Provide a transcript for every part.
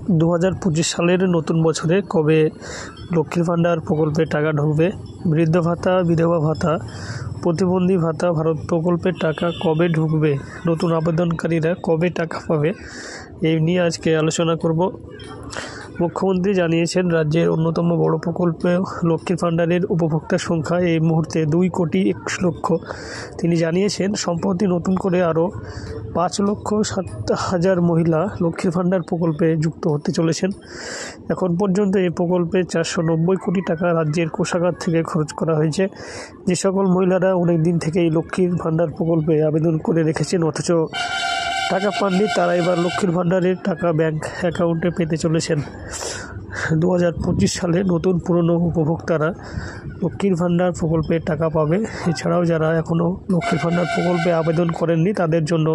2025 সালের নতুন বছরে কবে লক্ষ্মীর ভাণ্ডার প্রকল্পে টাকা ঢুকবে, বৃদ্ধ ভাতা, বিধবা ভাতা, প্রতিবন্ধী ভাতা ভারত প্রকল্পের টাকা কবে ঢুকবে, নতুন আবেদনকারীরা কবে টাকা পাবে, এই নিয়ে আজকে আলোচনা করব। মুখ্যমন্ত্রী জানিয়েছেন, রাজ্যের অন্যতম বড় প্রকল্প লক্ষ্মীর ভাণ্ডারের উপভোক্তার সংখ্যা এই মুহূর্তে 2,21,00,000। তিনি জানিয়েছেন, সম্প্রতি নতুন করে আরও 5,07,000 মহিলা লক্ষ্মীর ভাণ্ডার প্রকল্পে যুক্ত হতে চলেছেন। এখন পর্যন্ত এই প্রকল্পে 490 কোটি টাকা রাজ্যের কোষাগার থেকে খরচ করা হয়েছে। যে সকল মহিলারা অনেক দিন থেকেই লক্ষ্মীর ভাণ্ডার প্রকল্পে আবেদন করে রেখেছেন অথচ টাকা পাননি, তারা এবার লক্ষ্মীর ভাণ্ডারের টাকা ব্যাংক অ্যাকাউন্টে পেতে চলেছেন। 2025 সালে নতুন পুরনো উপভোক্তারা লক্ষ্মীর ভাণ্ডার প্রকল্পে টাকা পাবে। এছাড়াও যারা এখনও লক্ষ্মীর ভাণ্ডার প্রকল্পে আবেদন করেননি তাদের জন্য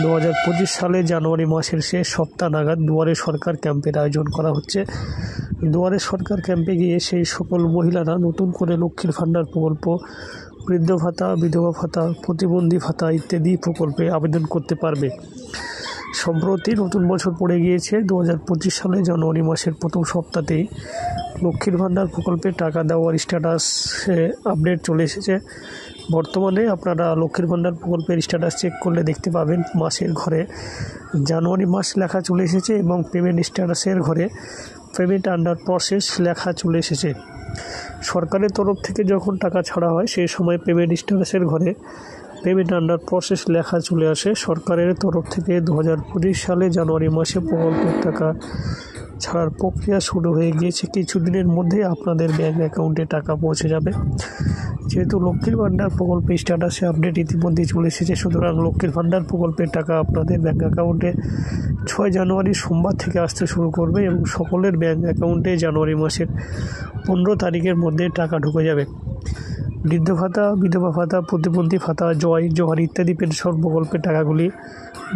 2025 সালে জানুয়ারি মাসের শেষ সপ্তাহ নাগাদ দুয়ারে সরকার ক্যাম্পের আয়োজন করা হচ্ছে। দুয়ারে সরকার ক্যাম্পে গিয়ে সেই সকল মহিলারা নতুন করে লক্ষ্মীর ভাণ্ডার প্রকল্প, বৃদ্ধ ভাতা, বিধবা ভাতা, প্রতিবন্ধী ভাতা ইত্যাদি প্রকল্পে আবেদন করতে পারবে। সম্প্রতি নতুন বছর পড়ে গিয়েছে। 2025 সালে জানুয়ারি মাসের প্রথম সপ্তাহতেই লক্ষ্মীর ভাণ্ডার প্রকল্পে টাকা দেওয়ার স্ট্যাটাস আপডেট চলে এসেছে। বর্তমানে আপনারা লক্ষ্মীর ভাণ্ডার প্রকল্পের স্ট্যাটাস চেক করলে দেখতে পাবেন মাসের ঘরে জানুয়ারি মাস লেখা চলে এসেছে এবং পেমেন্ট স্ট্যাটাসের ঘরে পেমেন্ট আন্ডার প্রসেস লেখা চলে এসেছে। সরকারের তরফ থেকে যখন টাকা ছাড়া হয় সেই সময় পেমেন্ট স্ট্যাটাসের ঘরে পেমেন্ট আন্ডার প্রসেস লেখা চলে আসে। সরকারের তরফ থেকে 2025 সালে জানুয়ারি মাসে প্রকল্পের টাকা ছাড়ার প্রক্রিয়া শুরু হয়ে গিয়েছে। কিছুদিনের মধ্যে আপনাদের ব্যাঙ্ক অ্যাকাউন্টে টাকা পৌঁছে যাবে। যেহেতু লক্ষ্মীর ভাণ্ডার প্রকল্পে স্ট্যাটাসে আপডেট ইতিমধ্যে চলে এসেছে, সুতরাং লক্ষ্মীর ভাণ্ডার প্রকল্পের টাকা আপনাদের ব্যাঙ্ক অ্যাকাউন্টে 6 জানুয়ারি সোমবার থেকে আসতে শুরু করবে এবং সকলের ব্যাঙ্ক অ্যাকাউন্টে জানুয়ারি মাসের 15 তারিখের মধ্যে টাকা ঢুকে যাবে। বৃদ্ধ ভাতা, বিধবা ভাতা, প্রতিবন্ধী ভাতা, জোহার ইত্যাদি পেনশন প্রকল্পের টাকাগুলি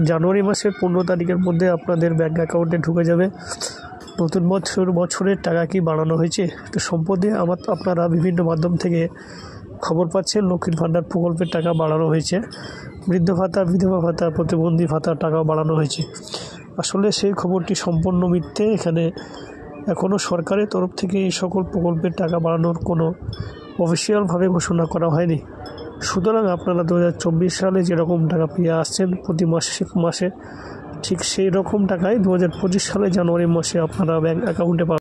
জানুয়ারি মাসের 15 তারিখের মধ্যে আপনাদের ব্যাঙ্ক অ্যাকাউন্টে ঢুকে যাবে। নতুন বছরের টাকা কি বাড়ানো হয়েছে? তো সম্প্রতি আপনারা বিভিন্ন মাধ্যম থেকে খবর পাচ্ছেন লক্ষ্মীর ভাণ্ডার প্রকল্পের টাকা বাড়ানো হয়েছে। বৃদ্ধ ভাতা, বিধবা ভাতা, প্রতিবন্ধী ভাতার টাকা বাড়ানো হয়েছে। আসলে সেই খবরটি সম্পূর্ণ মিথ্যে। এখানে এখনও সরকারের তরফ থেকে এই সকল প্রকল্পের টাকা বাড়ানোর কোনো অফিসিয়ালভাবে ঘোষণা করা হয়নি। সুতরাং আপনারা 2024 সালে যেরকম টাকা পেয়ে আসছেন প্রতি মাসে ঠিক সেই রকম টাকাই 2025 সালে জানুয়ারি মাসে আপনারা ব্যাঙ্ক অ্যাকাউন্টে পাবেন।